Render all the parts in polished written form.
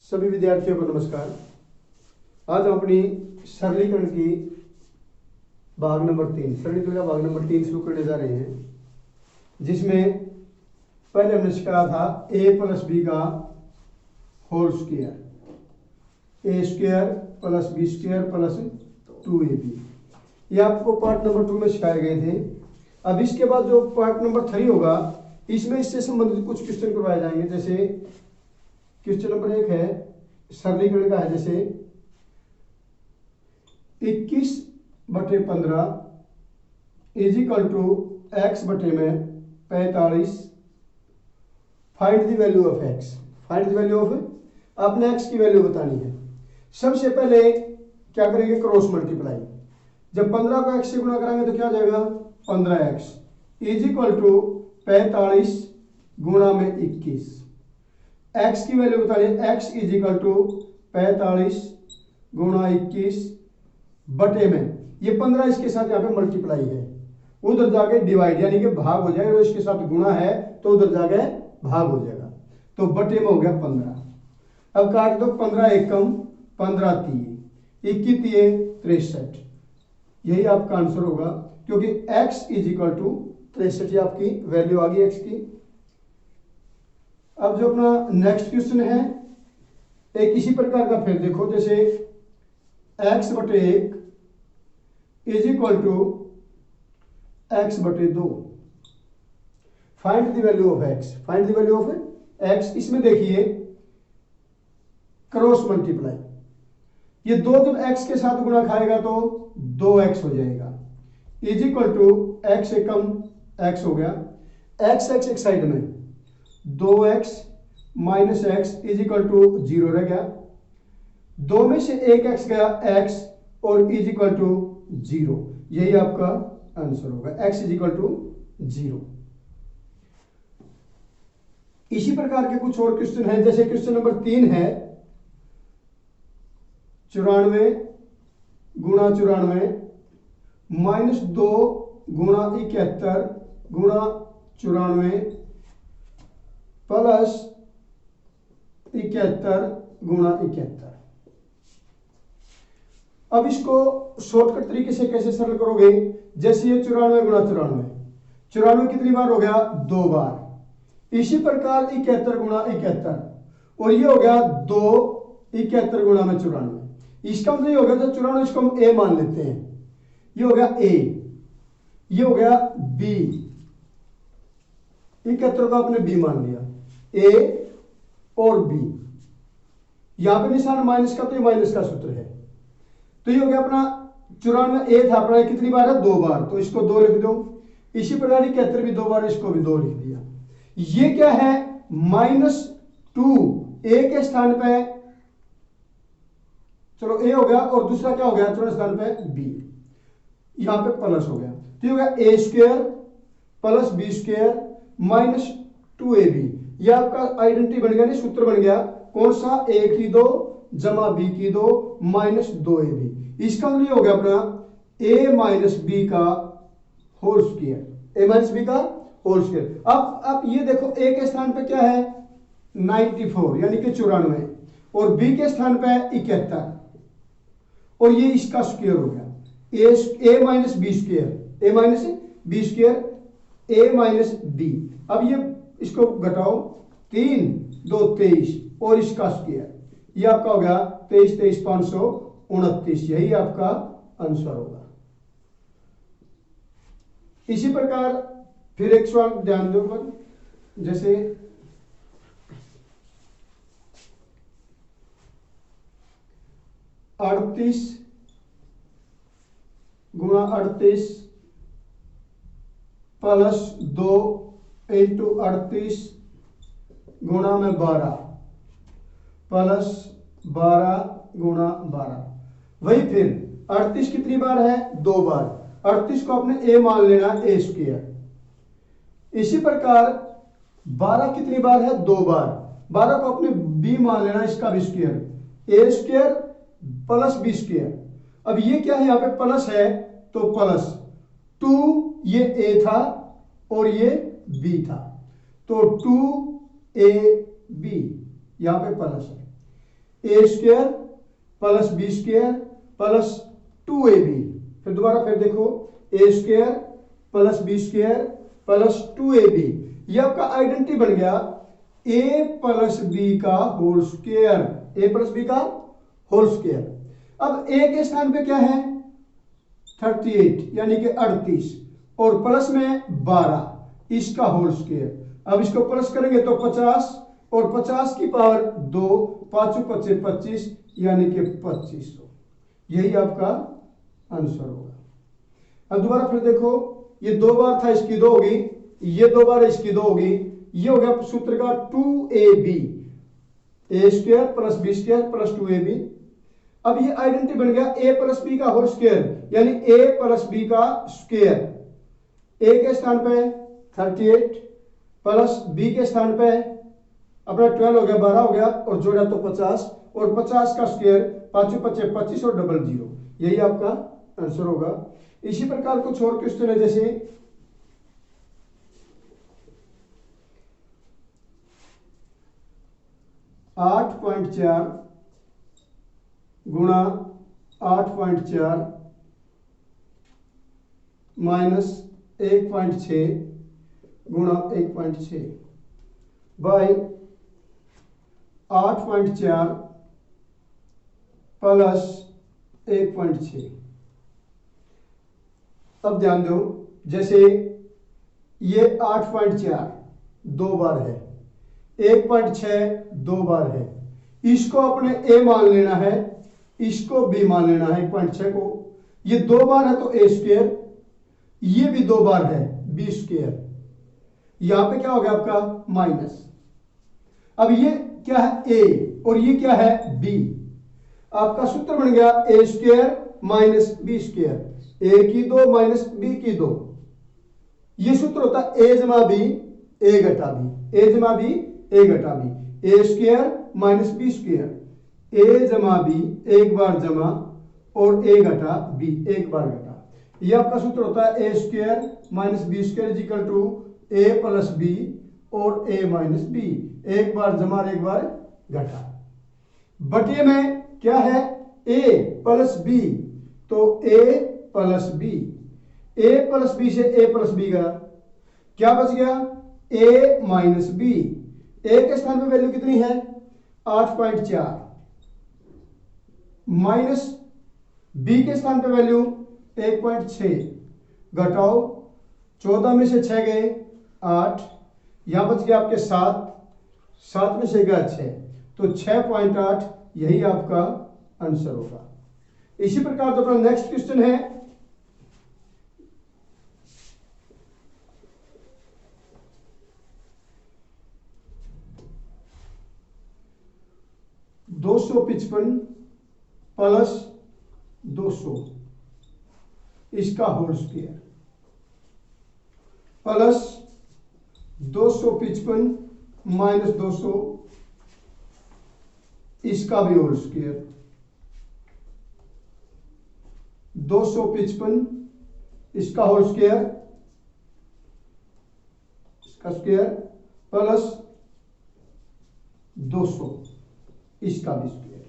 सभी विद्यार्थियों को नमस्कार। आज हम अपनी सरलीकरण की भाग नंबर 3 सरलीकरण का भाग नंबर 3 शुरू करने जा रहे हैं, जिसमें पहले हमने सिखाया था a प्लस बी का whole square, A square plus B square plus 2ab। ये आपको पार्ट नंबर 2 में सिखाए गए थे। अब इसके बाद जो पार्ट नंबर 3 होगा, इसमें इससे संबंधित कुछ क्वेश्चन करवाए जाएंगे। जैसे क्वेश्चन नंबर 1 है सरलीकरण का है, जैसे 21/15 इज इक्वल टू एक्स बटे में 45। Find the value of x. Find the value of, अपने एक्स की वैल्यू बतानी है। सबसे पहले क्या करेंगे, क्रॉस मल्टीप्लाई। जब 15 को एक्स से गुणा कराएंगे तो क्या जाएगा, 15x इज इक्वल टू 45 गुणा में 21। x की वैल्यू बताइए, x इज इक्वल टू 45 गुणा 21 बटे में, ये 15 इसके साथ यहाँ पे मल्टीप्लाई है, उधर जाके डिवाइड यानी कि भाग हो जाएगा। इसके साथ गुणा है तो उधर जाके भाग हो जाएगा, तो बटे में हो गया 15। अब काट दो, 15 एकम 15 तीय 21 तीय 63। यही आपका आंसर होगा, क्योंकि x इज इक्वल टू 63 आपकी वैल्यू आ गई x की। अब जो अपना नेक्स्ट क्वेश्चन है, एक इसी प्रकार का फिर देखो, जैसे x बटे 1 इज इक्वल टू x बटे 2। Find the value of x। Find the value of x। इसमें देखिए क्रॉस मल्टीप्लाई, ये 2 जब x के साथ गुणा खाएगा तो 2x हो जाएगा, is equal to x Ekam x हो गया, x एक साइड में, 2x minus x is equal to 0 रह गया। 2 में से एक x गया x और इज इक्वल टू 0। यही आपका आंसर होगा, x इज इक्वल टू 0। इसी प्रकार के कुछ और क्वेश्चन है, जैसे क्वेश्चन नंबर 3 है 94 गुणा 94 माइनस 2 गुणा 71 गुणा 94 प्लस 71 गुणा 71। अब इसको शॉर्टकट तरीके से कैसे सरल करोगे, जैसे ये 94 गुणा 94 कितनी बार हो गया, 2 बार। इसी प्रकार 71 गुणा 71, और ये हो गया 2 71 गुणा में 94। इसका मतलब ये हो गया, 94 इसको हम a मान लेते हैं, ये हो गया a, ये हो गया b, 71 को आपने b मान लिया, a और b। यहां पे निशान माइनस का, तो ये माइनस का सूत्र है, तो ये हो गया अपना 94 a था अपना, कितनी बार है, 2 बार, तो इसको 2 लिख दो। इसी प्रकार 71 भी 2 बार, इसको भी 2 लिख दिया। ये क्या है, -2 a के स्थान पे, चलो a हो गया, और दूसरा क्या हो गया, चौथे स्थान पे b, यहां पे प्लस हो गया, तो ये हो गया a square plus b square minus 2ab। ये आपका आइडेंटिटी बन गया, नहीं सूत्र बन गया, कौन सा, a की 2 जमा b की 2 माइनस 2ab। इसका मतलब हो गया अपना a माइनस b का whole square, a minus b का होल स्क्वायर। अब ये देखो a के स्थान पे क्या है, 94 यानी कि 94, और b के स्थान पे 71, और ये इसका स्क्वायर हो गया, a minus B square, a minus B square, a minus b। अब ये इसको घटाओ, 3 2 23, और इसका स्क्वायर, ये आपका हो गया 23 23 529। यही आपका आंसर होगा। इसी प्रकार फिर एक सवाल ध्यान दो, जैसे 38 गुणा 38 प्लस 2 इंटू 38 गुणा में 12 प्लस 12 गुणा 12। वही फिर 38 कितनी बार है, 2 बार, 38 को आपने a मान लेना, a स्क्वायर। इसी प्रकार 12 कितनी बार है, 2 बार, 12 को अपने b मान लेना, इसका भी square, a square plus b square. अब ये क्या है, यहाँ पे प्लस है, तो प्लस 2, ये a था और ये b था, तो 2ab, यहां पे प्लस है। A square plus B square plus 2ab। फिर दोबारा फिर देखो A square plus B square plus 2ab। ये आपका आइडेंटिटी बन गया ए प्लस बी का whole square, A plus B का होल स्क्वायर। अब ए के स्थान पे क्या है 38 यानी कि 38 और प्लस में 12 इसका होल स्क्वायर। अब इसको प्लस करेंगे तो 50 और 50 की पावर 2, 5 5 25 यानी कि 2500। यही आपका आंसर होगा। अब दोबारा फिर देखो ये 2 बार था, इसकी 2 होगी, ये 2 बार इसकी 2 होगी। ये हो गया सूत्र का 2ab, A square plus B square plus 2ab। अब ये आइडेंटिटी बन गया ए प्लस बी का होल स्क्वायर यानी ए प्लस बी का स्क्वायर। ए के स्थान पे 38 प्लस बी के स्थान पे अपना 12 हो गया, 12 हो गया और जोड़ा तो 50 और 50 का स्क्वायर 5 5 25 और डबल 0। यही आपका आंसर होगा। इसी प्रकार कुछ और क्वेश्चन है जैसे 8.4 गुणा 8.4 माइनस 1.6 गुणा 1.6 बाई 8.4 प्लस 1.6। अब ध्यान दो जैसे ये 8.4 2 बार है, 1.6 2 बार है, इसको अपने ए मान लेना है, इसको बी मान लेना है 1.6 को। ये 2 बार है तो ए स्क्वायर, ये भी 2 बार है बी स्क्वायर। यहां पे क्या हो गया आपका माइनस। अब ये क्या है ए और ये क्या है बी। आपका सूत्र बन गया A square minus B square, ए की 2 माइनस बी की 2। ये सूत्र होता है ए जमा बी ए घटा बी, ए जमा बी ए घटा बी, ए स्क्वायर माइनस बी स्क्वायर, ए जमा बी एक बार जमा और ए घटा बी एक बार घटा। यह आपका सूत्र होता है A square minus B square is equal to A plus B और ए माइनस बी, एक बार जमा और एक बार घटा। बटे में क्या है ए प्लस बी, तो ए plus B, A plus B से ए प्लस बी गया, क्या बच गया ए माइनस बी। ए के स्थान पे वैल्यू कितनी है 8.4 माइनस बी के स्थान पे वैल्यू 1.6 घटाओ 14 में से 6 गए 8, यहां बच गया आपके 7, 7 में से गया 6 तो 6.8 यही आपका आंसर होगा। इसी प्रकार जो अपना नेक्स्ट क्वेश्चन है 255 प्लस 200 इसका होल स्क्वायर प्लस 255 माइनस 200 इसका भी होल स्क्वायर, 255 इसका होल स्क्वायर, इसका स्क्वायर प्लस 200 इसका भी स्क्वायर।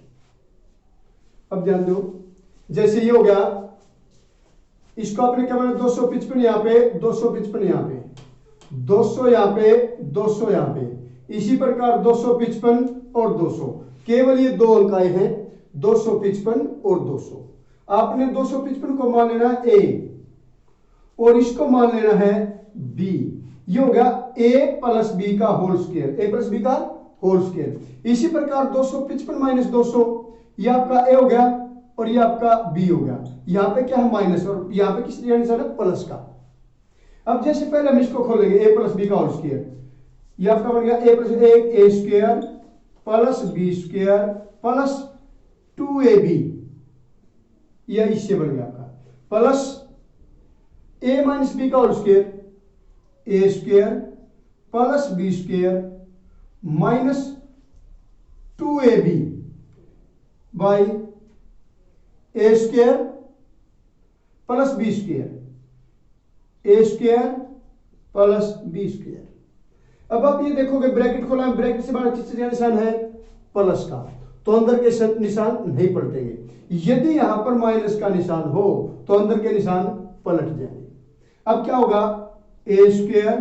अब ध्यान दो जैसे ये हो गया, इसको आपने क्या माना 255 यहां पे 255 यहां पे 200 यहां पे 200 यहां पे, इसी प्रकार 255 और 200 केवल ये 2 अंक आए हैं 255 और 200। आपने 255 को मान लेना है ए और इसको मान लेना है बी। ये हो गया ए प्लस बी का whole square, A plus B का होल स्क्वायर। इसी प्रकार 255 माइनस 200 ये आपका ए हो गया और ये आपका बी हो गया। यहां पे क्या है माइनस और यहां पे किस आंसर है प्लस का। अब जैसे पहले हम इसको खोलेंगे ए प्लस बी का होल स्क्वायर, ये आपका बन गया A plus A square plus B square plus 2ab, यह इससे बन गया आपका प्लस ए माइनस बी का whole square A square plus B square minus 2ab by A square plus B square, A square plus B square. अब आप ये देखोगे ब्रैकेट खोला है, ब्रैकेट से बाहर किस निशान है प्लस का, तो अंदर के निशान नहीं पलटेंगे। यदि यहां पर माइनस का निशान हो तो अंदर के निशान पलट जाएंगे। अब क्या होगा, A square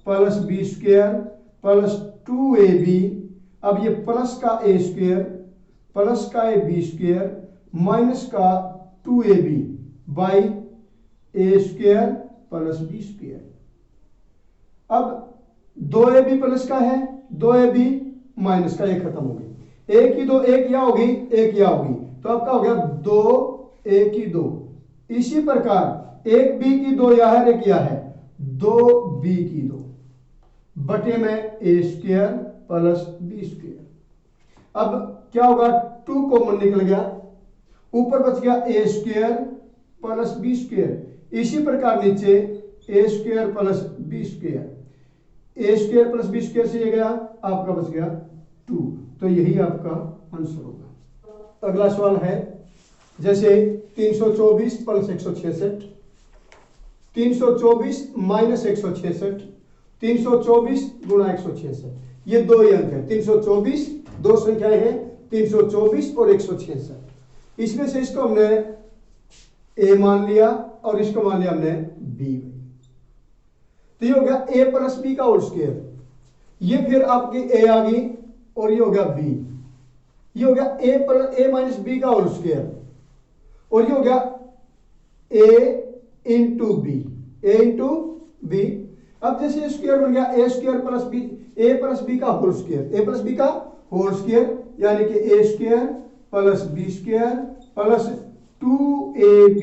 plus B square plus 2ab। अब ये प्लस का ए स्क्वायर प्लस का ए बी स्क्वायर माइनस का 2ab by A square plus B square. अब 2ab प्लस का है, 2ab माइनस का, एक खत्म हो गई। एक ही दो, एक या होगी एक या होगी, तो आपका हो गया 2 a की 2। इसी प्रकार एक b की 2 या है, एक या है, 2b की 2 बटे में ए स्क्वायर प्लस बी स्क्वायर। अब क्या होगा, 2 कॉमन निकल गया, ऊपर बच गया A square plus B square. इसी प्रकार नीचे ए square plus B square, A square plus B square से ये गया, आपका बच गया 2। तो यही आपका आंसर होगा। अगला सवाल है, जैसे 324 प्लस 166, 324 माइनस 166, 324 गुणा 166, ये दो ही अंक है। 324 दो संख्याएं हैं, 324 और 166। इसमें से इसको हमने ए मान लिया और इसको मान लिया हमने बी। तो ये हो गया ए प्लस बी का होल स्क्वायर, ये फिर आपकी ए आ गई और ये हो गया बी। ये हो गया ए माइनस बी का होल स्क्वायर और ये हो गया A into B, A into B. अब जैसे स्क्वायर बन गया A square plus B, A plus B का whole square, A plus B का होल स्क्वायर यानी कि A square plus B square plus 2ab।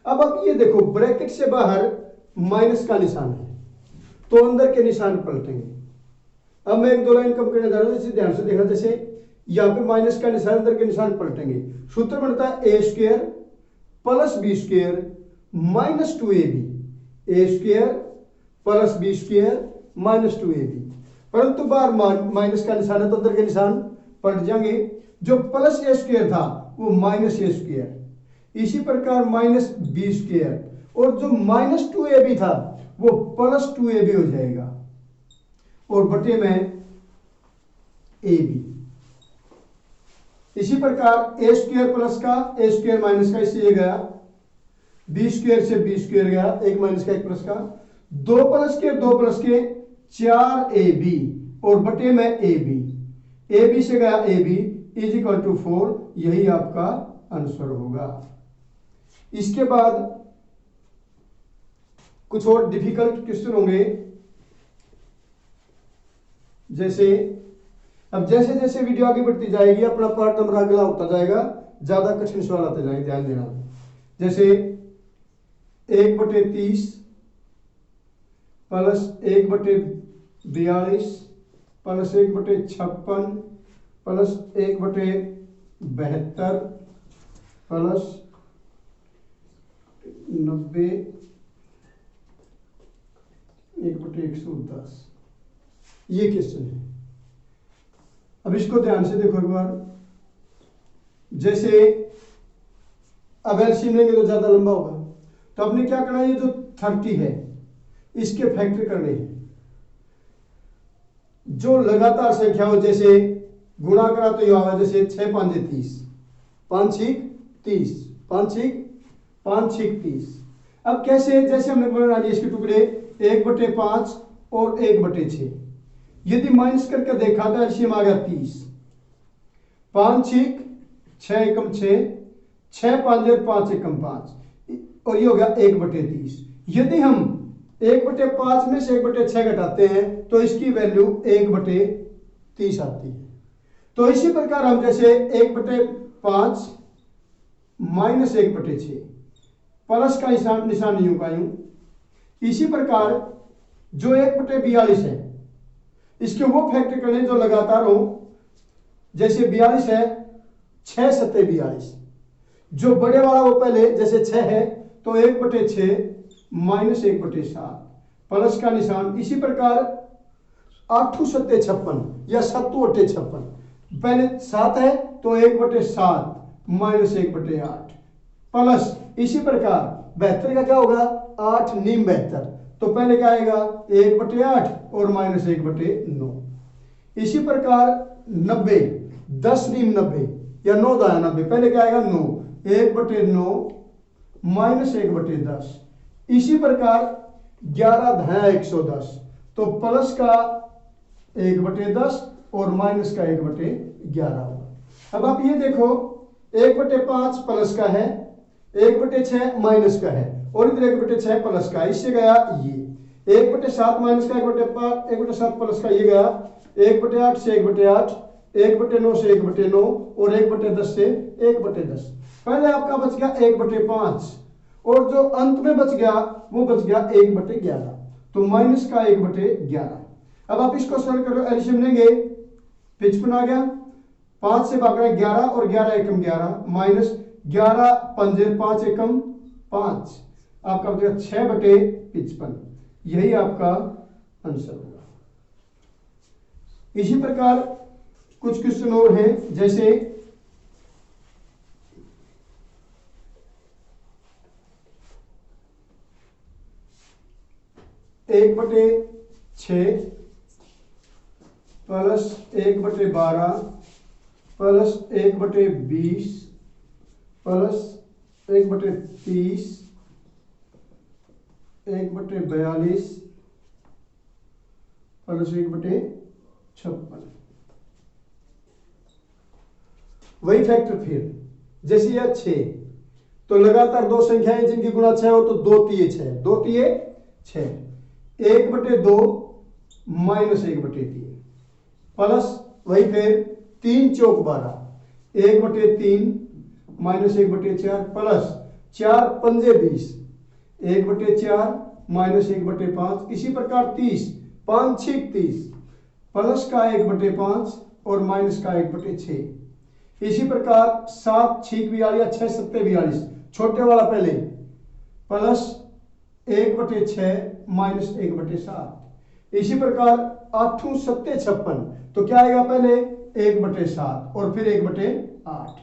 अब आप ये देखो ब्रैकेट से बाहर माइनस का निशान है तो अंदर के निशान पलटेंगे। अब मैं एक दो लाइन कम करने जा रहा हूं, जैसे ध्यान से देखना, जैसे यहां पे माइनस का निशान, अंदर के निशान पलटेंगे। सूत्र बनता है A square plus B square minus 2ab, A square plus B square minus 2ab। परंतु बार माइनस का निशान है तो अंदर के निशान पलट जाएंगे। जो प्लस ए स्क्वायर था वो माइनस ए स्क्वायर, इसी प्रकार माइनस बी स्क्वायर, और जो माइनस 2ab था वो प्लस 2ab हो जाएगा और बटे में ab। इसी प्रकार ए स्क्वायर प्लस का ए स्क्वायर माइनस का, इससे ये गया, बी स्क्वायर से बी स्क्वायर गया, एक माइनस का एक प्लस का, दो प्लस के 4ab और बटे में ab, ab से गया ab इज इक्वल टू 4। यही आपका आंसर होगा। इसके बाद कुछ और डिफिकल्ट क्वेश्चन होंगे, जैसे अब जैसे जैसे वीडियो आगे बढ़ती जाएगी अपना पार्ट नंबर अगला होता जाएगा, ज्यादा कठिन सवाल आते जाएंगे, ध्यान देना। जैसे 1/30 प्लस 1/42 प्लस 1/56 प्लस 1/72 प्लस 90 1/110, ये क्वेश्चन है। अब इसको ध्यान से देखो एक बार। जैसे अब एलसीएम लेंगे तो ज्यादा लंबा होगा, तो आपने क्या करना है, ये जो 30 है इसके फैक्टर करने हैं। जो लगातार संख्या हो, जैसे गुणा करा तो ये आवा, जैसे 6 5 30, 5 6 30, 5 6 5 6 30। अब कैसे, जैसे हमने बना लिए इसके टुकड़े 1/5 और 1/6। यदि माइनस करके देखा तो एलसीएम आ गया 30, 5 6 6 एकम 6, 6 5 5 एकम 5, और ये हो गया 1/30। यदि हम 1/5 में से 1/6 घटाते हैं तो इसकी वैल्यू 1/30 आती है। तो इसी प्रकार हम जैसे 1/5 माइनस 1/6 प्लस का निशान नहीं होगा यूं। इसी प्रकार जो 1/42 है इसके वो फैक्टर करने जो लगातार हो, जैसे 42 है 6 7 42, जो बड़े वाला वो पहले जैसे 6 है तो 1/6 माइनस 1/7 प्लस का निशान। इसी प्रकार 8 7 56 या 7 8 56, पहले 7 है तो 1/7 माइनस 1/8 प्लस। इसी प्रकार 72 का क्या होगा, 8 9 72, तो पहले क्या आएगा 1/8 और माइनस 1/9। इसी प्रकार 90 10 नीम 90 या 9 दाया 90, पहले क्या आएगा 9, 1/9 माइनस 1/10। इसी प्रकार 11 धाया 110, तो प्लस का 1/10 और माइनस का 1/11 होगा। अब आप ये देखो 1/5 प्लस का है, 1/6 माइनस का है, और इधर 1/6 प्लस का, इससे गया ये 1/7 माइनस का 1/7 प्लस का ये गया 1/8 से 1/8, 1/9 से 1/9 और 1/10 से 1/10। पहले आपका बच गया 1/5 और जो अंत में बच गया वो बच गया 1/11, तो माइनस का 1/11। अब आप इसको सरल करो, एलसीएम लेंगे 55 आ गया, 5 से भाग रहा है 11 और 11 एकम 11 माइनस 11 पंजे 5 एकम 5, आपका बचेगा 6/55। यही आपका आंसर होगा। इसी प्रकार कुछ क्वेश्चन और हैं, जैसे एक बटे 6 प्लस 1/12 प्लस 1/20 प्लस 1/30 1/42 प्लस 1/56। वही फैक्टर फिर जैसे यह 6, तो लगातार दो संख्याएं जिनकी गुणा 6 हो तो 2 तिये 6, 2 तिये 6, 1/2 माइनस 1/3 प्लस वही फिर 3 चौक 12, 1/3 माइनस 1/4 प्लस 4 पंजे 20, 1/4 माइनस 1/5। इसी प्रकार 30, 5 छीक 30 प्लस का 1/5 और माइनस का 1/6। इसी प्रकार 7 छीक 42, 6 सत्ते 42, छोटे वाला पहले प्लस 1/6 माइनस 1/7। इसी प्रकार 8 सत्ते 56, तो क्या आएगा पहले 1/7 और फिर 1/8।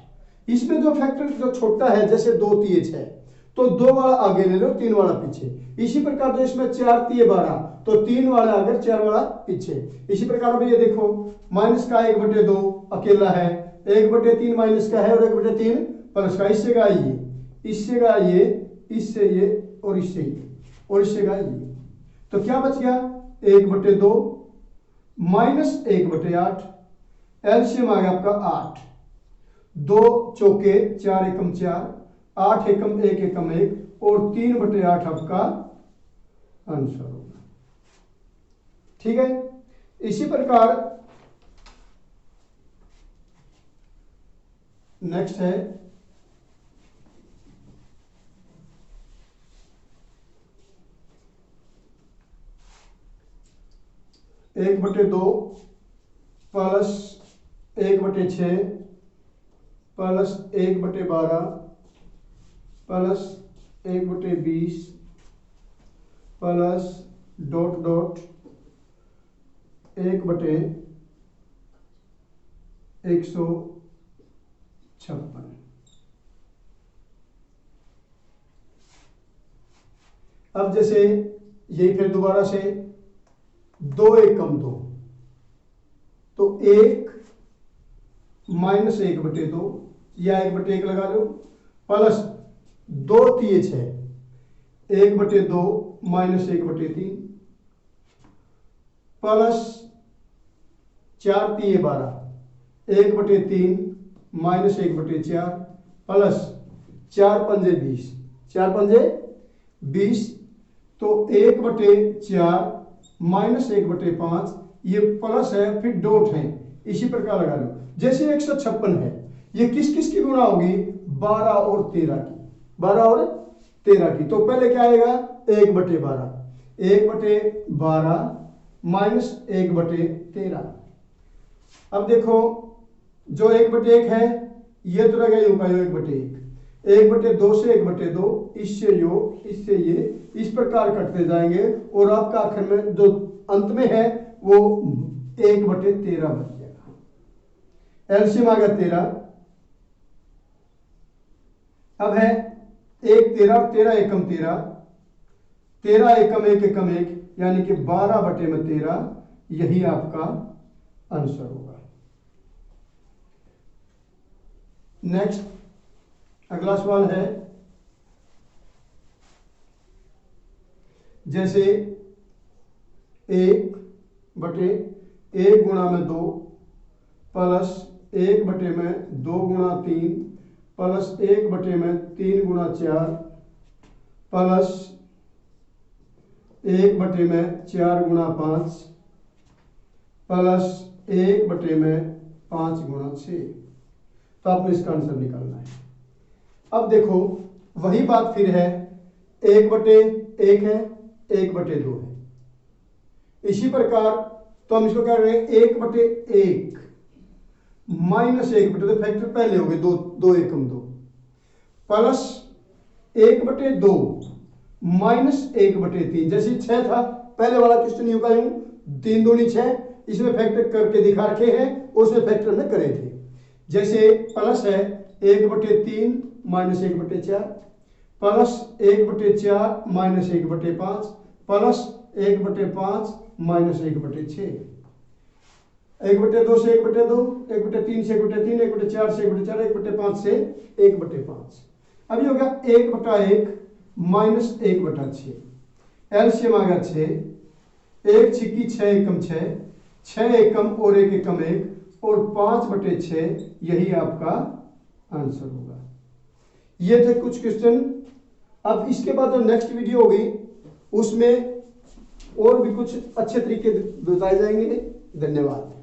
इसमें जो फैक्टर जो छोटा है जैसे 2 तिये 6, तो 2 वाला आगे ले लो, 3 वाला पीछे। इसी प्रकार जो इसमें 4 तिये 12, तो 3 वाला आगे 4 वाला पीछे। इसी प्रकार ये देखो माइनस का 1/2 अकेला है, 1/3 माइनस का है और 1/3 प्लस का, इससे का ये, इससे का ये, इससे ये और इससे ये और इससे का ये, तो क्या बच गया 1/2 माइनस 1/8। एलसीएम आ गया आपका 8, 2 चौके 4 एकम 4, 8 एकम 1 एकम 1 और 3/8 आपका आंसर होगा। ठीक है। इसी प्रकार नेक्स्ट है 1/2 plus 1/6 plus 1/12 plus 1/20 plus dot dot 1/156। अब जैसे यही फिर दोबारा से 2 एकम 2, तो 1 माइनस 1/2 या 1/1 लगा लो प्लस 2 तिये 6, 1/2 माइनस 1/3 प्लस 4 तिये 12, 1/3 माइनस 1/4 प्लस 4 पंजे 20, 4 पंजे 20, तो 1/4 माइनस 1/5, ये प्लस है फिर डॉट है, इसी प्रकार लगा लो। जैसे 156 है, ये किस किस की गुणा होगी 12 और 13 की, 12 और 13 की, तो पहले क्या आएगा 1/12, 1/12 माइनस 1/13। अब देखो जो 1/1 है ये तो रहेगा योग का 1/1, 1/2 से 1/2, इससे योग इससे ये, इस प्रकार कटते जाएंगे और आपका आखिर में जो अंत में है वो 1/13 बच जाएगा। एलसीएम आ गया 13। अब है 1 13, 13 एकम 13, 13 एकम 1 एकम 1, यानी कि 12/13, यही आपका आंसर होगा। नेक्स्ट अगला सवाल है, जैसे 1/1 प्लस 1/2 प्लस 1/3 प्लस 1/4 प्लस 1/5 तो आपने इसका आंसर निकालना है। अब देखो वही बात फिर है, 1/1 है, 1/2 है। इसी प्रकार तो हम इसको कह रहे हैं 1/1 माइनस 1/2, तो फैक्टर पहले हो गए, 2 एकम 2 प्लस 1/2 माइनस 1/3। जैसे 6 था पहले वाला क्वेश्चन यू का यूं 3 दूनी 6, इसमें फैक्टर करके दिखा रखे हैं, उसमें फैक्टर में करे थे। जैसे प्लस है 1/3 minus 1/4 plus 1/4 minus 1/5 plus 1/5 minus 1/6, 1/2 से 1/2, 1/3 से 1/3, 1/4 से 1/4, 1/5 से 1/5। अब ये हो गया 1/1 माइनस 1/6, एलसीएम आ गया 6, 1 छिक्की 6 एकम 6, 6 एकम और 1 एकम 1 और 5/6, यही आपका आंसर होगा। ये थे कुछ क्वेश्चन। अब इसके बाद जो नेक्स्ट वीडियो होगी उसमें और भी कुछ अच्छे तरीके बताए जाएंगे। धन्यवाद।